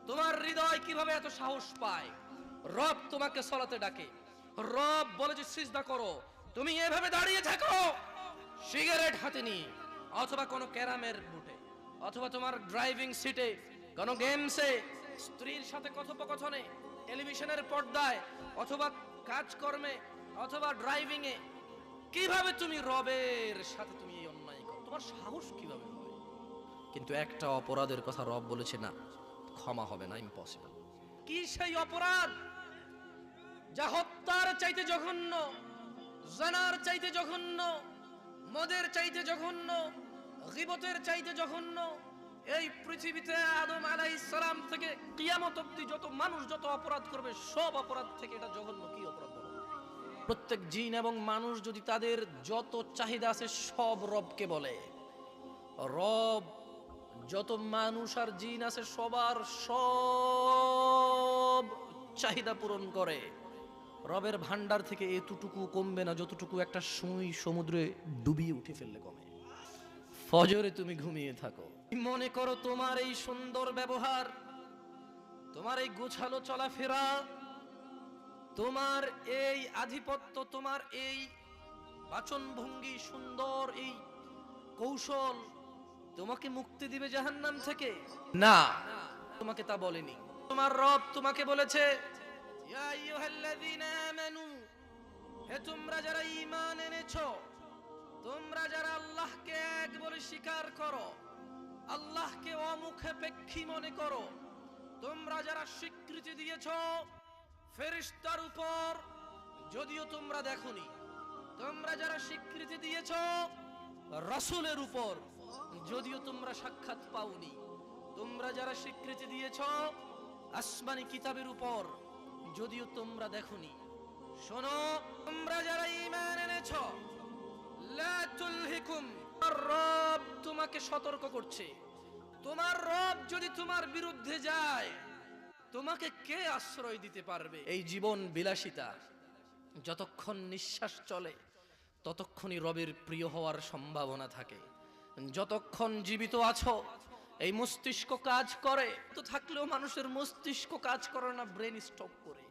তোমার হৃদয় কিভাবে এত সাহস পায়? রব তোমাকে সালাতে ডাকে, রব বলে যে সিজদা করো, তুমি এভাবে দাঁড়িয়ে থাকো সিগারেট হাতে নিয়ে, অথবা কোনো ক্যারামের বুটে, অথবা তোমার ড্রাইভিং সিটে, কোনো গেমসে, স্ত্রীর সাথে কথোপকথনে, টেলিভিশনের পর্দায়, অথবা কাজকর্মে, অথবা ড্রাইভিং এ। কিভাবে তুমি রবের সাথে তুমি এই অন্যায় করো? তোমার সাহস কিভাবে হবে? কিন্তু একটা অপরাধের কথা রব বলেছে, না, ক্ষমা হবে না, ইম্পসিবল। কি সেই অপরাধ যা হত্যার চাইতে জঘন্য, জানার চাইতে জঘন্য, মদের চাইতে জঘন্য, গীবতের চাইতে জঘন্য? এই পৃথিবীতে আদম আলাইহিস সালাম থেকে কিয়ামত অবধি যত মানুষ যত অপরাধ করবে, সব অপরাধ থেকে এটা জঘন্য। কি অপরাধ বলো? প্রত্যেক জিন এবং মানুষ যদি তাদের যত চাহিদা আছে সব রবকে বলে, রব যত মানুষ আর জিন আছে সবার সব চাহিদা পূরণ করে, রবের ভান্ডার থেকে এতটুকু কমবে না যতটুকু একটা সুই সমুদ্রে ডুবিয়ে উঠে ফেললে কমে। ফজরে তুমি ঘুমিয়ে থাকো, মনে করো তোমার এই সুন্দর ব্যবহার, তোমার এই গোছালো চলাফেরা, তোমার এই আধিপত্য, তোমার এই বাচন ভঙ্গি, সুন্দর এই কৌশল তোমাকে মুক্তি দিবে জাহান্নাম থেকে? না, তোমাকে তা বলেনি। তোমার রব তোমাকে বলেছে, ইয়া আইয়ুহাল্লাযীনা আমানু, হে তোমরা যারা ঈমান এনেছো, তোমরা যারা আল্লাহকে এক বলে স্বীকার করো, আল্লাহকে অমুখাপেক্ষী মনে করো, তোমরা যারা স্বীকৃতি দিয়েছো ফেরেশতার উপর, যদিও তোমরা দেখোনি, তোমরা যারা স্বীকৃতি দিয়েছো রাসূলের উপর, যদিও তোমরা সাক্ষাৎ পাওনি, তোমরা যারা স্বীকৃতি দিয়েছো আসমানি কিতাবের উপর, যদিও তোমরা দেখোনি, শোনো, তোমরা যারা ঈমান এনেছো, লা তুলহিকুম, রব তোমাকে সতর্ক করছে, তোমার রব যদি তোমার বিরুদ্ধে যায় তোমাকে কে আশ্রয় দিতে পারবে? এই জীবন বিলাসিতা যতক্ষণ নিঃশ্বাস চলে ততক্ষণই রবের প্রিয় হওয়ার সম্ভাবনা থাকে। যতক্ষণ জীবিত আছো এই মস্তিষ্ক কাজ করে, তো থাকলেও মানুষের মস্তিষ্ক কাজ করে না, ব্রেন স্টপ করে।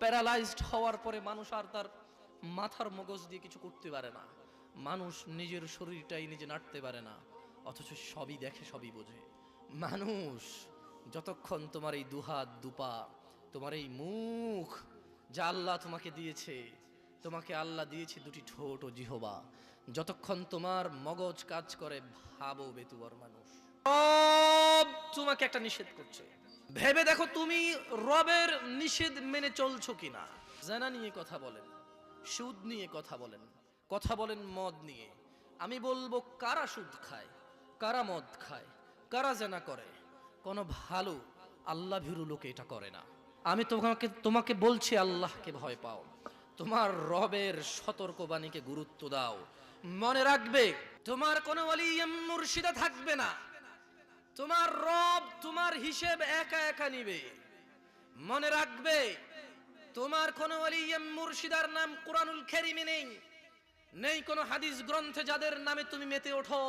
প্যারালাইজড হওয়ার পরে মানুষ আর তার মাথার মগজ দিয়ে কিছু করতে পারে না, মানুষ নিজের শরীরটাই নিজে নাড়তে পারে না, অথচ সবই দেখে, সবই বোঝে। মানুষ যতক্ষণ তোমার এই দুহাত দুপা, তোমার এই মুখ যা আল্লাহ তোমাকে দিয়েছে, তোমাকে আল্লাহ দিয়েছে দুটি ঠোঁট ও জিহবা, যতক্ষণ তোমার মগজ কাজ করে, ভাবো বেতুয়ার মানুষ, রব তোমাকে একটা নিষেধ করছে, ভেবে দেখো তুমি রবের নিষেধ মেনে চলছো কিনা। জানা নিয়ে কথা বলেন, সুদ নিয়ে কথা বলেন, কথা বলেন মদ নিয়ে। আমি বলবো কারা সুদ খায়, কারা মদ খায়, কারা জানা করে? কোনো ভালো আল্লাহ ভীরু লোকে এটা করে না। আমি তোমাকে বলছি আল্লাহকে ভয় পাও, তোমার রবের সতর্কবাণীকে গুরুত্ব দাও। মনে রাখবে তোমার কোনো ওলি মুর্শিদা থাকবে না, তোমার রব তোমার হিসেব একা একা নিবে। মনে রাখবে তোমার কোনো ওলি মুর্শিদার নাম কুরআনুল কারীমে নেই, নেই কোনো হাদিস গ্রন্থে যাদের নামে তুমি মেতে ওঠো,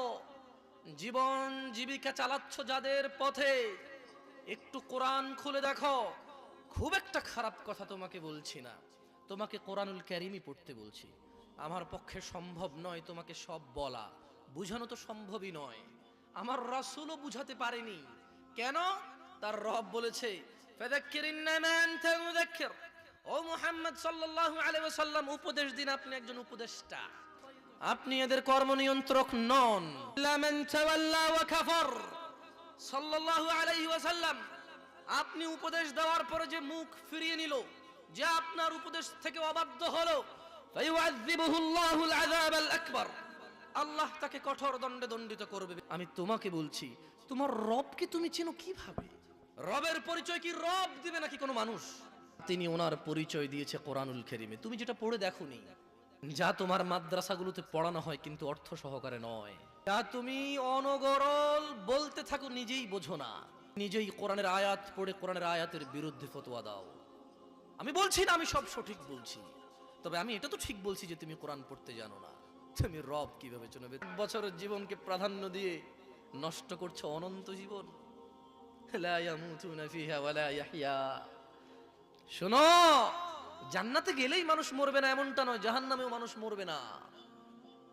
জীবন জীবিকা চালাচ্ছ যাদের পথে, একটু কোরআন খুলে দেখো। খুব একটা খারাপ কথা তোমাকে বলছি না, তোমাকে কোরআনুল কারীমই পড়তে বলছি। আমার পক্ষে সম্ভব নয় তোমাকে সব বলা, বুঝানো তো সম্ভবই নয়। আমার রাসূলও বুঝাতে পারেনি। কেন? তার রব বলেছে, ফাযাক্কির ইন্নামা আনতা মুযাক্কির, ও মুহাম্মদ সাল্লাল্লাহু আলাইহি ওয়াসাল্লাম উপদেশ দিন, আপনি একজন উপদেষ্টা, আপনি এদের কর্ম নিয়ন্ত্রক নন। লামান তাওয়াল্লা ওয়া কাফার, সাল্লাল্লাহু আলাইহি ওয়াসাল্লাম আপনি উপদেশ দেওয়ার পরে যে মুখ ফিরিয়ে নিল, যে আপনার উপদেশ থেকে অবাধ্য হলো, ফায়ুআযিবুহুল্লাহুল আযাবাল আকবার, আল্লাহ তাকে কঠোর দণ্ডে দণ্ডিত করবে। আমি তোমাকে বলছি, তোমার রবকে তুমি চেনো কিভাবে? রবের পরিচয় কি রব দিবে নাকি কোনো মানুষ? তিনি ওনার পরিচয় দিয়েছে কোরআনুল কারীমে, তুমি যেটা পড়ে দেখোনি, যা তোমার মাদ্রাসাগুলোতে পড়ানো হয় কিন্তু অর্থ সহকারে নয়, যা তুমি অনগরল বলতে থাকো নিজেই বোঝো না, নিজেই কোরআনের আয়াত পড়ে কোরআনের আয়াতের বিরুদ্ধে ফতোয়া দাও। আমি বলছি না আমি সব সঠিক বলছি, তবে আমি এটা তো ঠিক বলছি যে তুমি কোরআন পড়তে জানো না। তুমি রব কিভাবে চিনবে? বছরের জীবনকে প্রাধান্য দিয়ে নষ্ট করছো অনন্ত জীবন। লা ইয়ামুতুনা ফিহা ওয়া লা ইয়াহইয়া। শোনো, জান্নাতে গেলেই মানুষ মরবে না এমনটা নয়, জাহান্নামেও মানুষ মরবে না।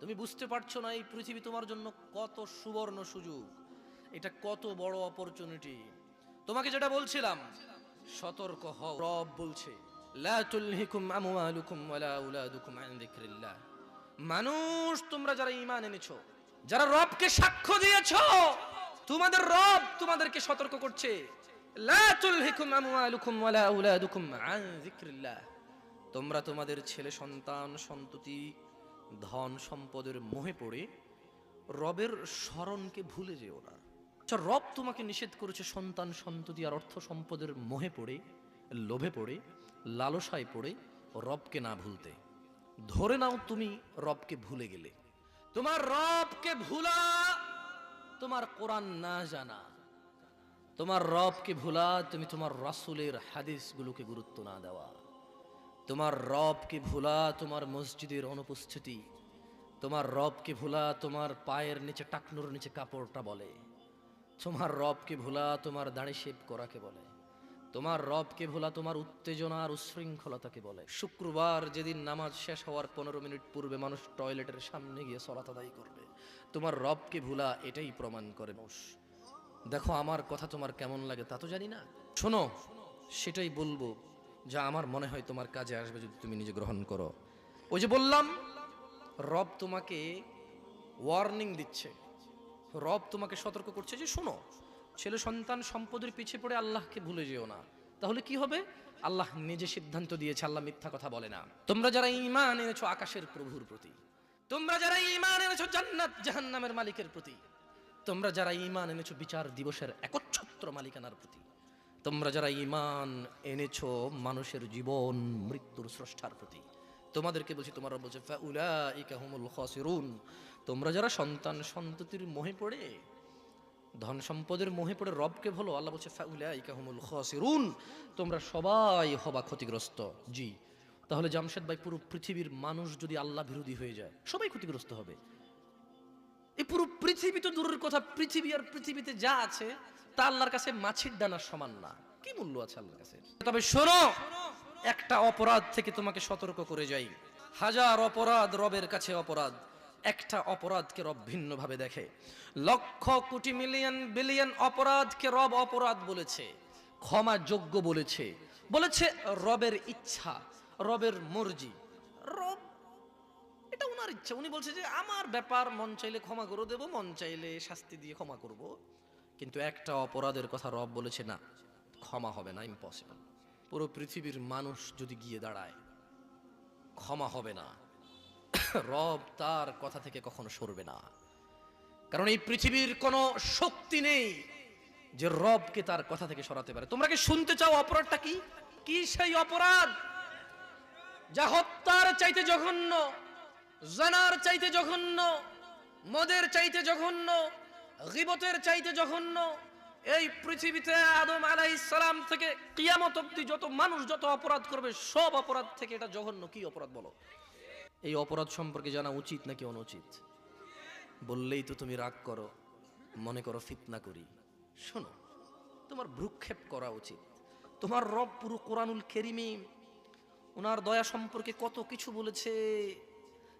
তুমি বুঝতে পারছো না এই পৃথিবী তোমার জন্য কত সুবর্ণ সুযোগ, এটা কত বড় অপরচুনিটি। তোমাকে যেটা বলছিলাম, সতর্ক হও। রব বলছে লা তুলহিকুম আমওয়ালুকুম ওয়ালা আওলাদুকুম আন যিকরিল্লাহ। মানুষ, তোমরা যারা ঈমান এনেছো, যারা রবকে সাক্ষ্য দিয়েছো, তোমাদের রব তোমাদেরকে সতর্ক করছে, লা তুলহিকুম আমওয়ালুকুম ওয়ালা আওলাদুকুম আন যিকরিল্লাহ। তোমরা তোমাদের ছেলে সন্তান সন্ততি ধন সম্পদের মোহে পড়ে রবের স্মরণকে ভুলে যেও না। আচ্ছা, রব তোমাকে নিষেধ করেছে সন্তান সন্ততি আর অর্থ সম্পদের মোহে পড়ে, লোভে পড়ে, লালসায় পড়ে রবকে না ভুলতে। ধরে নাও তুমি রবকে ভুলে গেলে। তোমার রবকে ভুলা তোমার কোরআন না জানা, তোমার রবকে ভুলা তুমি তোমার রাসূলের হাদিসগুলোকে গুরুত্ব না দেওয়া, তোমার রবকে ভুলা তোমার মসজিদের অনুপস্থিতি, তোমার রবকে ভুলা তোমার পায়ের নিচে টাকনুর নিচে কাপড়টা বলে, তোমার রবকে ভুলা তোমার দাড়ি শেভ করাকে বলে, তোমার রবকে ভুলা তোমার উত্তেজনা আর উশৃঙ্খলতাকে বলে। শুক্রবার যেদিন নামাজ শেষ হওয়ার 15 মিনিট পূর্বে মানুষ টয়লেটের সামনে গিয়ে সালাত আদায় করবে, তোমার রবকে ভুলা এটাই প্রমাণ করে। মানুষ দেখো, আমার কথা তোমার কেমন লাগে তা তো জানি না, শোনো সেটাই বলবো যা আমার মনে হয় তোমার কাজে আসবে যদি তুমি নিজে গ্রহণ করো। ওই যে বললাম, রব তোমাকে ওয়ার্নিং দিচ্ছে, রব তোমাকে সতর্ক করছে যে শোনো, ছেলে সন্তান সম্পদের পিছে পড়ে আল্লাহকে ভুলে যেও না। তাহলে কি হবে? আল্লাহ নিজে সিদ্ধান্ত দিয়েছে, আল্লাহ মিথ্যা কথা বলে না। তোমরা যারা ঈমান এনেছো আকাশের প্রভুর প্রতি, তোমরা যারা ঈমান এনেছো জান্নাত জাহান্নামের মালিকের প্রতি, তোমরা যারা ঈমান এনেছো বিচার দিবসের একচ্ছত্র মালিকানার প্রতি, তোমরা যারা ঈমান এনেছো মানুষের জীবন মৃত্যুর স্রষ্টার প্রতি, তোমাদেরকে বলছি, তোমার রব বলছে ফাউলাইকা হুমুল খাসিরুন। তোমরা যারা সন্তান সন্ততির মোহে পড়ে, ধন সম্পদের মোহে পড়ে রবকে ভুলো, আল্লাহ বলছে ফাউলাইকা হুমুল খাসিরুন, তোমরা সবাই হবা ক্ষতিগ্রস্ত। জি, তাহলে জামশেদ ভাই, পুরো পৃথিবীর মানুষ যদি আল্লাহ বিরোধী হয়ে যায় সবাই ক্ষতিগ্রস্ত হবে। এই পুরো পৃথিবী তো দূরের কথা, পৃথিবী আর পৃথিবীতে যা আছে তা আল্লাহর কাছে মাছির দানার সমান না। কি মূল্য আছে আল্লাহর কাছে? তবে শোনো, একটা অপরাধ থেকে তোমাকে সতর্ক করে যাই। হাজার অপরাধ রবের কাছে অপরাধ, একটা অপরাধকে রব ভিন্নভাবে দেখে। লক্ষ কোটি মিলিয়ন বিলিয়ন অপরাধকে রব অপরাধ বলেছে, ক্ষমা যোগ্য বলেছে, বলেছে রবের ইচ্ছা, রবের মর্জি। রব এটা উনার ইচ্ছা, উনি বলছে যে আমার ব্যাপার, মন চাইলে ক্ষমা করে দেব, মন চাইলে শাস্তি দিয়ে ক্ষমা করব। কিন্তু একটা অপরাধের কথা রব বলেছে না, ক্ষমা হবে না, ইম্পসিবল। পুরো পৃথিবীর মানুষ যদি গিয়ে দাঁড়ায়, ক্ষমা হবে না। রব তার কথা থেকে কখনো সরবে না, কারণ এই পৃথিবীর কোনো শক্তি নেই যে রবকে তার কথা থেকে সরাতে পারে। তোমরা কি শুনতে চাও অপরাধটা কি? কি সেই অপরাধ যা হত্যার চাইতে জঘন্য, জানার চাইতে জঘন্য, মদের চাইতে জঘন্য, গীবতের চাইতে জঘন্য? এই পৃথিবীতে আদম আলাইহিস সালাম থেকে কিয়ামত অবধি যত মানুষ যত অপরাধ করবে, সব অপরাধ থেকে এটা জঘন্য। কি অপরাধ বলো? এই অপরাধ সম্পর্কে জানা উচিত নাকি অনুচিত? বললেই তো তুমি রাগ করো, মনে করো ফিতনা করি। শোনো, তোমার ভ্রুক্ষেপ করা উচিত। তোমার রব পুরো কোরআনুল কারীমে ওনার দয়া সম্পর্কে কত কিছু বলেছে,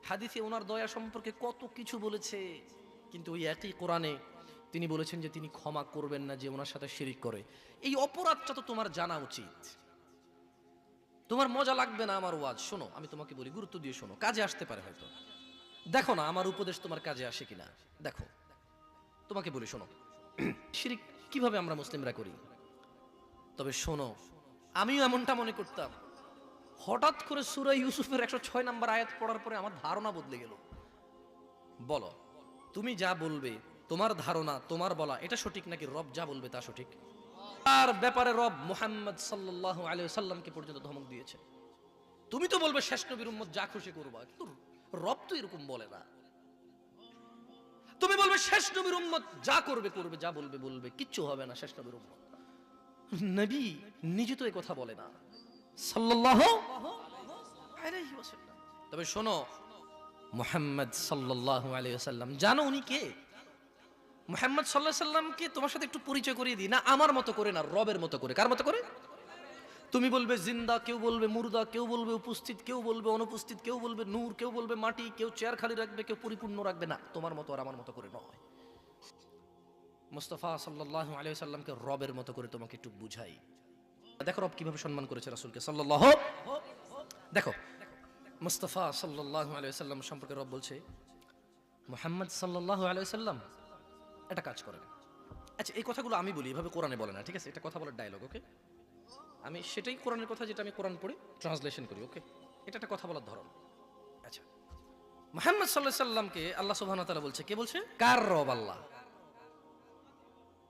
হাদিসে ওনার দয়া সম্পর্কে কত কিছু বলেছে, কিন্তু ওই একই কোরআনে তিনি বলেছেন যে তিনি ক্ষমা করবেন না যে ওনার সাথে শিরিক করে। এই অপরাধটা তো তোমার জানা উচিত। তোমার মজা লাগবে না আমার ওয়াজ, শোনো আমি তোমাকে বলি, গুরুত্ব দিয়ে শোনো, কাজে আসতে পারে হয়তো। দেখো না আমার উপদেশ তোমার কাজে আসে কিনা, দেখো। তোমাকে বলি শোনো, শিরিক কিভাবে আমরা মুসলিমরা করি। তবে শোনো, আমিও এমনটা মনে করতাম। হঠাৎ করে সূরা ইউসুফের 106 নম্বর আয়াত পড়ার পরে আমার ধারণা বদলে গেল। বলো, তুমি যা বলবে, তোমার ধারণা, তোমার বলা এটা সঠিক নাকি রব যা বলবে তা সঠিক? তার ব্যাপারে রব মুহাম্মদ সাল্লাল্লাহু আলাইহি ওয়াসাল্লামকে পর্যন্ত ধমক দিয়েছে। তুমি তো বলবে শেষ নবীর উম্মত যা খুশি করবা, কিন্তু রব তো এরকম বলে না। তুমি বলবে শেষ নবীর উম্মত যা করবে করবে, যা বলবে বলবে, কিচ্ছু হবে না শেষ নবীর উম্মত। নবী নিজে তো এই কথা বলে না সাল্লাল্লাহু আলাইহি ওয়াসাল্লাম। তবে শোনো, মুহাম্মদ সাল্লাল্লাহু আলাইহি ওয়াসাল্লাম জানো উনি কে? মুহাম্মদ সাল্লাল্লাহু আলাইহি সাল্লামকে তোমার সাথে একটু পরিচয় করিয়ে দিই না, আমার মতো করে না, রবের মতো করে। কার মতো করে? তুমি বলবে জিন্দা, কেউ বলবে মুর্দা, কেউ বলবে উপস্থিত, কেউ বলবে অনুপস্থিত, কেউ বলবে নূর, কেউ বলবে মাটি, কেউ চেয়ার খালি রাখবে, কেউ পরিপূর্ণ রাখবে। না, তোমার মতো আর আমার মতো করে নয়। মুস্তাফা সাল্লাল্লাহু আলাইহি ওয়াসাল্লামকে রবের মতো করে তোমাকে একটু বুঝাই। দেখো রব কিভাবে সম্মান করেছে রাসূলকে সাল্লাল্লাহু। দেখো মুস্তাফা সাল্লাল্লাহু আলাইহি ওয়াসাল্লাম সম্পর্কে রব বলছে, মুহাম্মদ সাল্লাল্লাহু আলাইহি ওয়াসাল্লাম একটা কাজ করেন। আচ্ছা, এই কথাগুলো আমি বলি, এভাবে কোরআনে বলে না, ঠিক আছে? এটা কথা বলার ডায়লগ, ওকে? আমি সেটাই কোরআনের কথা যেটা আমি কোরআন পড়ি ট্রান্সলেশন করি, ওকে? এটা একটা কথা বলার ধরন। আচ্ছা, মুহাম্মদ সাল্লাল্লাহু আলাইহি ওয়াসাল্লামকে আল্লাহ সুবহানাহু ওয়া তাআলা বলছে, কে বলছে? কার রব? আল্লাহ।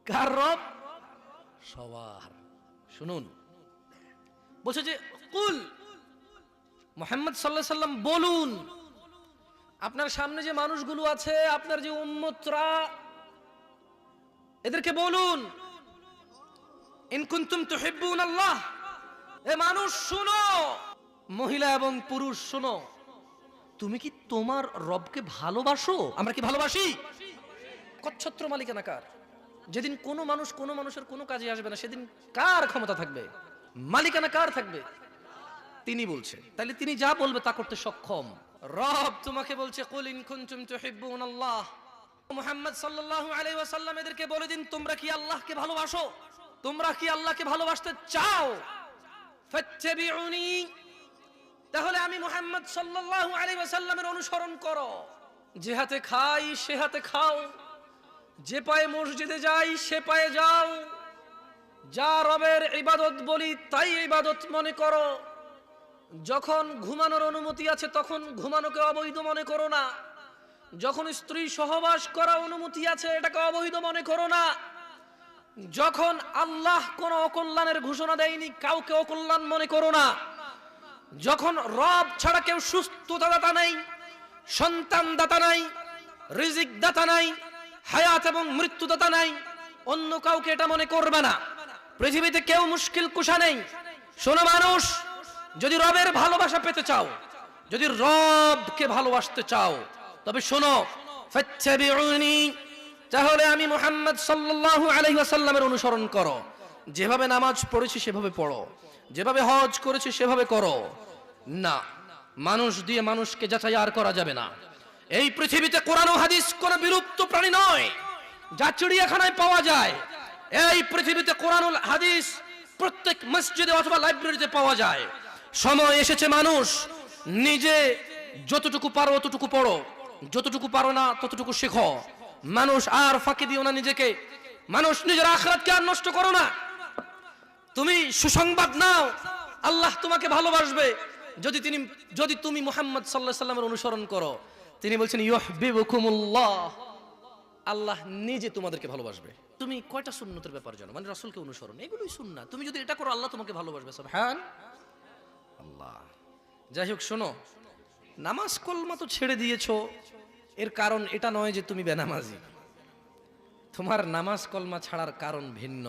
কার রব? সবার। শুনুন, বলছে যে কুল, মুহাম্মদ সাল্লাল্লাহু আলাইহি ওয়াসাল্লাম বলুন, আপনার সামনে যে মানুষগুলো আছে, আপনার যে উম্মতরা, এদেরকে বলুন, ইন কুনতুম তুহিব্বুন আল্লাহ, এ মানুষ শুনো, মহিলা এবং পুরুষ শুনো, তুমি কি তোমার রবকে ভালোবাসো? আমরা কি ভালোবাসি? কচ্ছত্র মালিকানা কার? যেদিন কোনো মানুষ কোনো মানুষের কোনো কাজে আসবে না, সেদিন কার ক্ষমতা থাকবে? মালিকানা কার থাকবে? তিনি বলছেন, তাহলে তিনি যা বলবে তা করতে সক্ষম। রব তোমাকে বলছে, কুল ইন কুনতুম তুহিব্বুন আল্লাহ, মুহাম্মদ সাল্লাল্লাহু আলাইহি ওয়াসাল্লাম এদেরকে বলে দিন, তোমরা কি আল্লাহকে ভালোবাসো? তোমরা কি আল্লাহকে ভালোবাসতে চাও? ফাত্তাবিউনি, তাহলে আমি মুহাম্মদ সাল্লাল্লাহু আলাইহি ওয়াসাল্লামের অনুসরণ করো। যে হাতে খাই সে হাতে খাও, যে পায়ে মসজিদে যাই সে পায়ে যাও, যা রবের ইবাদত বলি তাই ইবাদত মনে করো। যখন ঘুমানোর অনুমতি আছে তখন ঘুমানোকে অবৈধ মনে করো না। যখন স্ত্রী সহবাস করা অনুমতি আছে এটাকে অবৈধ মনে করো না। যখন আল্লাহ কোন অকল্যাণের ঘোষণা দেয়নি কাউকে অকল্যাণ মনে করো না। যখন রব ছাড়া কেউ সুস্থতা দাতা নাই, সন্তান দাতা নাই, রিজিক দাতা নাই, হায়াত এবং মৃত্যু দাতা নাই, অন্য কাউকে এটা মনে করবে না। পৃথিবীতে কেউ মুশকিল কুশা নেই। শোনো মানুষ, যদি রবের ভালোবাসা পেতে চাও, যদি রবকে ভালোবাসতে চাও, তবে শোনো, ফাত্তাবিউনি, তাহলে আমি মুহাম্মদ সাল্লাল্লাহু আলাইহি ওয়াসাল্লামের অনুসরণ করো। যেভাবে নামাজ পড়েছি সেভাবে পড়ো, যেভাবে হজ করেছি সেভাবে করো। না, মানুষ দিয়ে মানুষকে যাচাই আর করা যাবে না। এই পৃথিবীতে কোরআন ও হাদিস কোনো বিলুপ্ত প্রাণী নয় যা চিড়িয়াখানায় পাওয়া যায়। এই পৃথিবীতে কোরআন ও হাদিস প্রত্যেক মসজিদে অথবা লাইব্রেরিতে পাওয়া যায়। সময় এসেছে মানুষ নিজে যতটুকু পারো ততটুকু পড়ো, যতটুকু পারো না ততটুকু শেখো। মানুষ আর ফাঁকি দিও না নিজেকে। মানুষ নিজের আখিরাতকে আর নষ্ট করো না। তুমি সুসংবাদ নাও, আল্লাহ তোমাকে ভালোবাসবে যদি তুমি মুহাম্মদ সাল্লাল্লাহু আলাইহি ওয়াসাল্লামের অনুসরণ করো। তিনি বলছেন ইউহিব্বুকুমুল্লাহ, আল্লাহ নিজে তোমাদেরকে ভালোবাসবে। তুমি কয়টা সুন্নতের ব্যাপার জানো? মানে রাসূলকে অনুসরণ, এগুলোই সুন্নাত। তুমি যদি এটা করো আল্লাহ তোমাকে ভালোবাসবে। সুবহান আল্লাহ। যাই হোক, শোনো, নামাজ কলমা তো ছেড়ে দিয়েছো, এর কারণ এটা নয় যে তুমি বেনামাজি। তোমার নামাজ কলমা ছাড়ার কারণ ভিন্ন।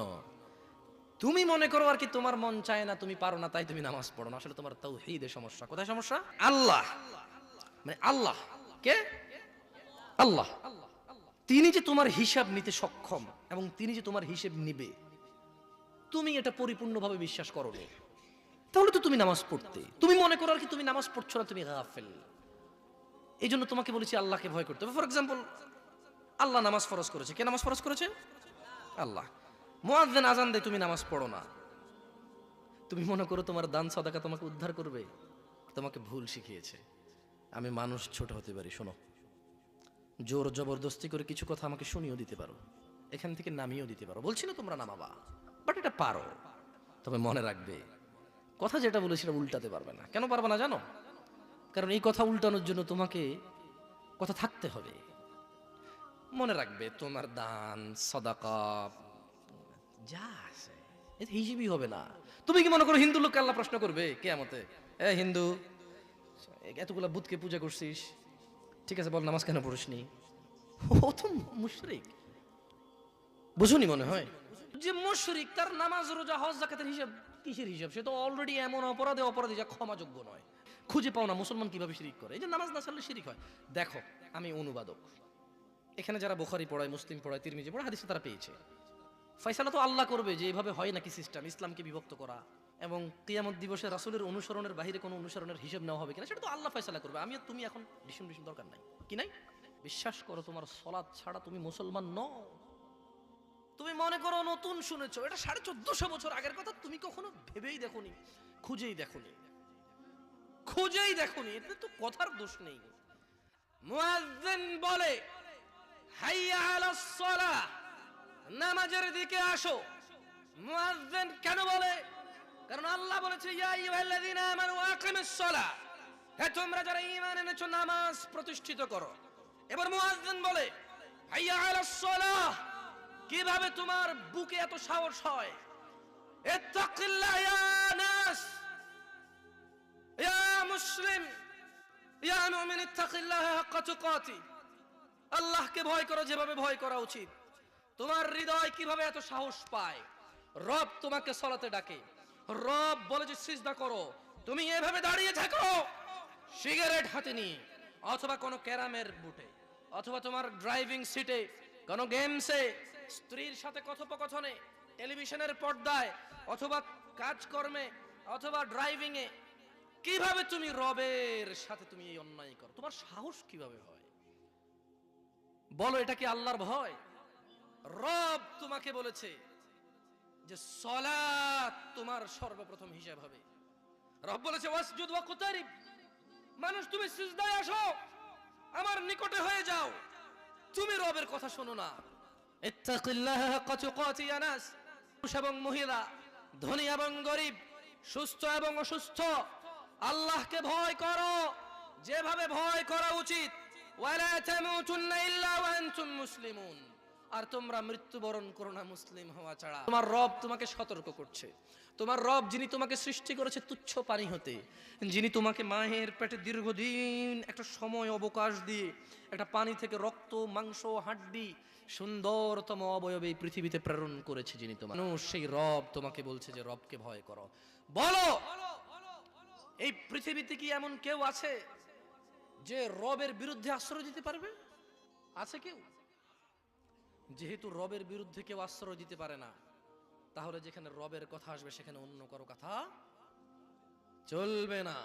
তুমি মনে করো আর কি তোমার মন চায় না, তুমি পারো না, তাই তুমি নামাজ পড়ো না। আসলে তোমার তাওহীদে সমস্যা। কোথায় সমস্যা? আল্লাহ, মানে আল্লাহ কে? আল্লাহ। তিনি যে তোমার হিসাব নিতে সক্ষম এবং তিনি যে তোমার হিসেব নিবে, তুমি এটা পরিপূর্ণভাবে বিশ্বাস করো না, তাহলে তো তুমি নামাজ পড়তে। তুমি মনে করো আর কি তুমি নামাজ পড়ছো না, তুমি গাফেল। এই জন্য তোমাকে বলেছি আল্লাহকে ভয় করতে হবে। ফর এক্সাম্পল, আল্লাহ নামাজ ফরজ করেছে। কে নামাজ ফরজ করেছে? আল্লাহ। মুয়াজ্জিন আজান দেয়, তুমি নামাজ পড়ো না। তুমি মনে করো তোমার দান সাদাকা তোমাকে উদ্ধার করবে। তোমাকে ভুল শিখিয়েছে। আমি মানুষ, ছোট হতে পারি। শোনো, জোর জবরদস্তি করে কিছু কথা আমাকে শুনিয়েও দিতে পারো, এখান থেকে নামিয়েও দিতে পারো। বলছি না তোমরা নামাবা, বাট এটা পারো। তবে মনে রাখবে, কথা যেটা বলে সেটা উল্টাতে পারবে না। কেন পারবে না জানো? কারণ এই কথা উল্টানোর জন্য তোমাকে কথা থাকতে হবে। মনে রাখবে, তোমার দান সাদাকা যা আছে এতে হিসেবই হবে না। তুমি কি মনে করো হিন্দু লোককে আল্লাহ প্রশ্ন করবে কিয়ামতে, এ হিন্দু, এতগুলা বুতকে পূজা করছিস, ঠিক আছে বল নামাজ কেন পড়িসনি? ও তো মুশরিক। বুঝুনি মনে হয় যে মুশরিক, তার নামাজ রোজা হজ যাকাতের হিসাব কিসের হিসাব? সে তো অলরেডি এমন অপরাধী যা ক্ষমাযোগ্য নয়। খুঁজে পাও না মুসলমান কিভাবে শিরিক করে। এই যে নামাজ না ছাড়লে শিরিক হয়। দেখো, আমি অনুবাদক, এখানে যারা বুখারী পড়ায়, মুসলিম পড়ায়, তিরমিজি পড়ায়, হাদিসে তারা পেয়েছে। ফয়সালা তো আল্লাহ করবে যে এভাবে হয় নাকি সিস্টেম, ইসলামকে বিভক্ত করা এবং কিয়ামত দিবসে রাসূলের অনুসরণের বাইরে কোনো অনুসরণের হিসাব নেওয়া হবে কিনা, সেটা তো আল্লাহ ফয়সালা করবে। আমি আর তুমি এখন ডিসিশন দরকার নাই, কি নাই? বিশ্বাস করো, তোমার সালাত ছাড়া তুমি মুসলমান নও। তুমি মনে করো নতুন শুনেছো, এটা 1450 বছর আগের কথা, তুমি কখনো ভেবেই দেখোনি, খুঁজেই দেখোনি, এতে তো কথার দোষ নেই। মুয়াজ্জিন বলে হাইয়া আলাস সালাহ, নামাজের দিকে আসো। মুয়াজ্জিন কেন বলে? কারণ আল্লাহ বলেছে ইয়া আইয়ুহাল্লাযীনা আমানু আকিমিস সালাহ, হে তোমরা যারা ঈমান এনেছো নামাজ প্রতিষ্ঠিত করো। এবার মুয়াজ্জিন বলে হাইয়া আলাস সালাহ, কিভাবে তোমার বুকে এত সাহস হয়? ইত্তাকিল্লাহ ইয়া নাস, ইয়া মুসলিম, ইয়া মুমিন, ইত্তাকিল্লাহ হাক্কা তুকাতি, আল্লাহকে ভয় করো যেভাবে ভয় করা উচিত। তোমার হৃদয় কিভাবে এত সাহস পায়? রব তোমাকে সালাতে ডাকে, রব বলে যে সিজদা করো, তুমি এভাবে দাঁড়িয়ে থাকো সিগারেট হাতে নিয়ে, অথবা কোনো ক্যারামের বুটে, অথবা তোমার ড্রাইভিং সিটে, কোনো গেমসে, স্ত্রীর সাথে কথোপকথনে, টেলিভিশনের পর্দায়, অথবা কাজকর্মে, অথবা ড্রাইভিং এ, কিভাবে তুমি রবের সাথে তুমি এই অন্যায় করো? তোমার সাহস কিভাবে হয়? বলো, এটা কি আল্লাহর ভয়? রব তোমাকে বলেছে যে সালাত তোমার সর্বপ্রথম হিসাব হবে। রব বলেছে ওয়াসজুদ ওয়াকতারিব, মানুষ তুমি সিজদায় আসো, আমার নিকটে হয়ে যাও। তুমি রবের কথা শোনো না। ইত্তাকিল্লাহ হাক্কা তুকাতি ইয়া নাস, পুরুষ এবং মহিলা, ধনী এবং গরিব, সুস্থ এবং অসুস্থ, আল্লাহকে ভয় করো যেভাবে ভয় করা উচিত। ওয়ালা তামুতুন্না ইল্লা ওয়া আনতুম মুসলিমুন, আর তোমরা মৃত্যুবরণ করো না মুসলিম হওয়া ছাড়া। তোমার রব তোমাকে সতর্ক করছে। তোমার রব, যিনি তোমাকে সৃষ্টি করেছে তুচ্ছ পানি হতে, যিনি তোমাকে মায়ের পেটে দীর্ঘদিন একটা সময় অবকাশ দিয়ে একটা পানি থেকে রক্ত, মাংস, হাড্ডি, সুন্দরতম অবয়বে এই পৃথিবীতে প্রেরণ করেছে, যিনি তোমার মানুষ, সেই রব তোমাকে বলছে যে রবকে ভয় করো। বলো, এই পৃথিবীতে কি এমন কেউ আছে যে রবের বিরুদ্ধে আশ্রয় দিতে পারবে? আছে কেউ? যেহেতু রবের বিরুদ্ধে কেউ আশ্রয় দিতে পারে না, তাহলে যেখানে রবের কথা আসবে সেখানে অন্য কারো কথা চলবে না।